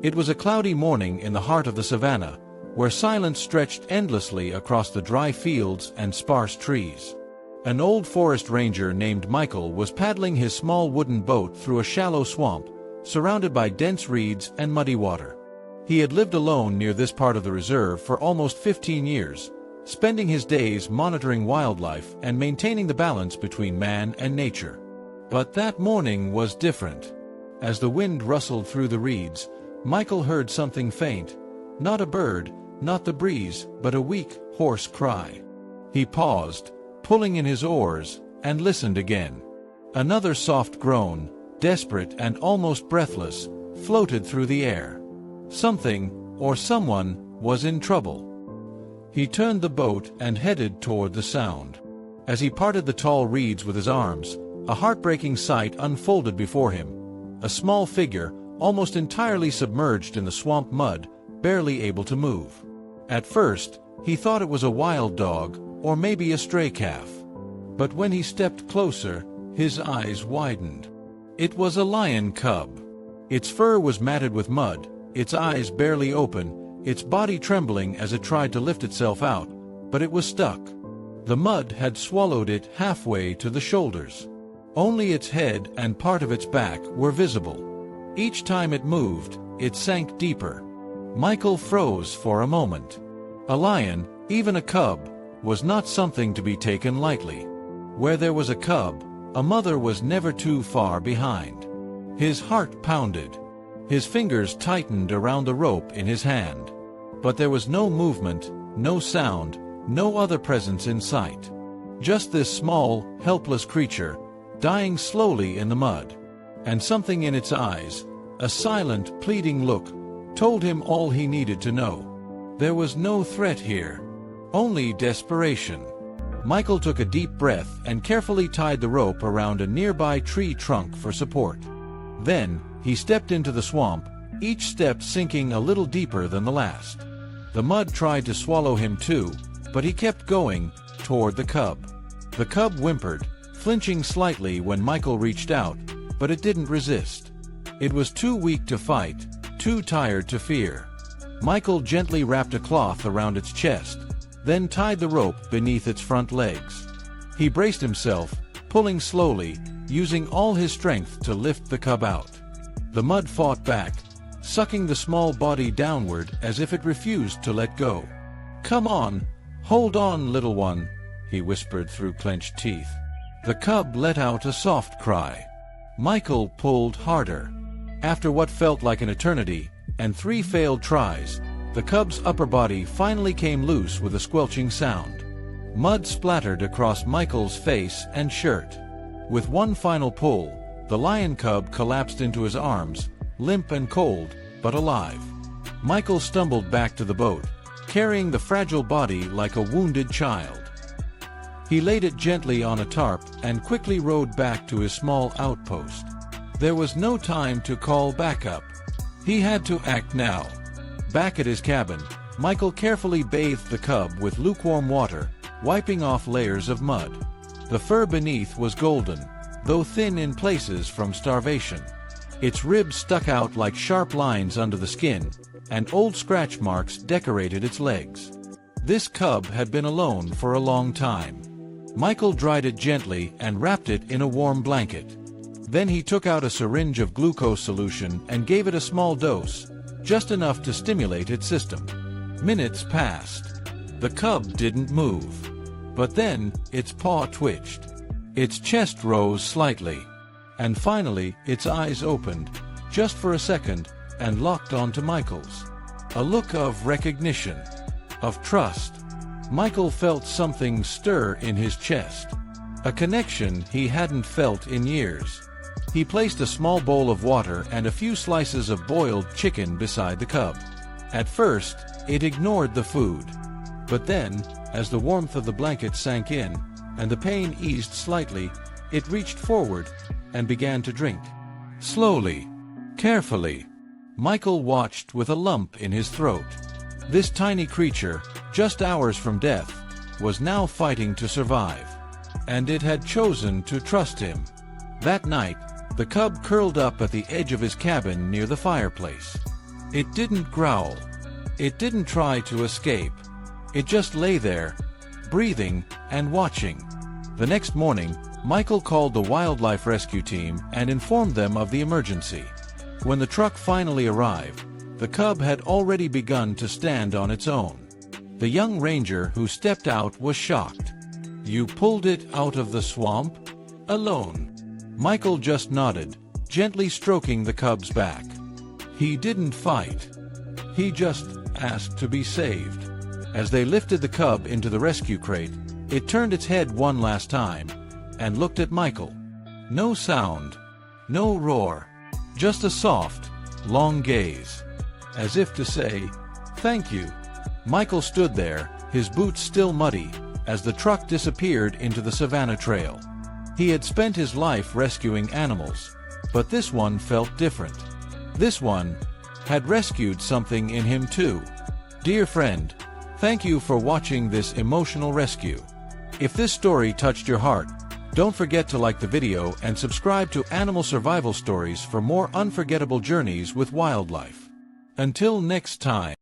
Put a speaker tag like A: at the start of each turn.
A: It was a cloudy morning in the heart of the savannah, where silence stretched endlessly across the dry fields and sparse trees. An old forest ranger named Michael was paddling his small wooden boat through a shallow swamp, surrounded by dense reeds and muddy water. He had lived alone near this part of the reserve for almost 15 years, spending his days monitoring wildlife and maintaining the balance between man and nature. But that morning was different. As the wind rustled through the reeds, Michael heard something faint, not a bird, not the breeze, but a weak, hoarse cry. He paused, pulling in his oars, and listened again. Another soft groan, desperate and almost breathless, floated through the air. Something, or someone, was in trouble. He turned the boat and headed toward the sound. As he parted the tall reeds with his arms, a heartbreaking sight unfolded before him. A small figure, almost entirely submerged in the swamp mud, barely able to move. At first, he thought it was a wild dog, or maybe a stray calf. But when he stepped closer, his eyes widened. It was a lion cub. Its fur was matted with mud, its eyes barely open, its body trembling as it tried to lift itself out, but it was stuck. The mud had swallowed it halfway to the shoulders. Only its head and part of its back were visible. Each time it moved, it sank deeper. Michael froze for a moment. A lion, even a cub, was not something to be taken lightly. Where there was a cub, a mother was never too far behind. His heart pounded. His fingers tightened around the rope in his hand. But there was no movement, no sound, no other presence in sight. Just this small, helpless creature, dying slowly in the mud. And something in its eyes, a silent, pleading look, told him all he needed to know. There was no threat here, only desperation. Michael took a deep breath and carefully tied the rope around a nearby tree trunk for support. Then, he stepped into the swamp, each step sinking a little deeper than the last. The mud tried to swallow him too, but he kept going, toward the cub. The cub whimpered, flinching slightly when Michael reached out, but it didn't resist. It was too weak to fight, too tired to fear. Michael gently wrapped a cloth around its chest, then tied the rope beneath its front legs. He braced himself, pulling slowly, using all his strength to lift the cub out. The mud fought back, sucking the small body downward as if it refused to let go. "Come on, hold on, little one," he whispered through clenched teeth. The cub let out a soft cry. Michael pulled harder. After what felt like an eternity, and 3 failed tries, the cub's upper body finally came loose with a squelching sound. Mud splattered across Michael's face and shirt. With one final pull, the lion cub collapsed into his arms, limp and cold, but alive. Michael stumbled back to the boat, carrying the fragile body like a wounded child. He laid it gently on a tarp and quickly rowed back to his small outpost. There was no time to call backup. He had to act now. Back at his cabin, Michael carefully bathed the cub with lukewarm water, wiping off layers of mud. The fur beneath was golden, though thin in places from starvation. Its ribs stuck out like sharp lines under the skin, and old scratch marks decorated its legs. This cub had been alone for a long time. Michael dried it gently and wrapped it in a warm blanket. Then he took out a syringe of glucose solution and gave it a small dose, just enough to stimulate its system. Minutes passed. The cub didn't move. But then, its paw twitched. Its chest rose slightly. And finally, its eyes opened, just for a second, and locked onto Michael's. A look of recognition, of trust. Michael felt something stir in his chest. A connection he hadn't felt in years. He placed a small bowl of water and a few slices of boiled chicken beside the cub. At first, it ignored the food. But then, as the warmth of the blanket sank in, and the pain eased slightly, it reached forward and began to drink. Slowly, carefully. Michael watched with a lump in his throat. This tiny creature, just hours from death, was now fighting to survive. And it had chosen to trust him. That night, the cub curled up at the edge of his cabin near the fireplace. It didn't growl. It didn't try to escape. It just lay there, breathing and watching. The next morning, Michael called the wildlife rescue team and informed them of the emergency. When the truck finally arrived, the cub had already begun to stand on its own. The young ranger who stepped out was shocked. "You pulled it out of the swamp? Alone?" Michael just nodded, gently stroking the cub's back. He didn't fight. He just asked to be saved. As they lifted the cub into the rescue crate, it turned its head one last time and looked at Michael. No sound, no roar, just a soft, long gaze, as if to say, "Thank you." Michael stood there, his boots still muddy, as the truck disappeared into the Savannah Trail. He had spent his life rescuing animals, but this one felt different. This one had rescued something in him too. Dear friend, thank you for watching this emotional rescue. If this story touched your heart, don't forget to like the video and subscribe to Animal Survival Stories for more unforgettable journeys with wildlife. Until next time.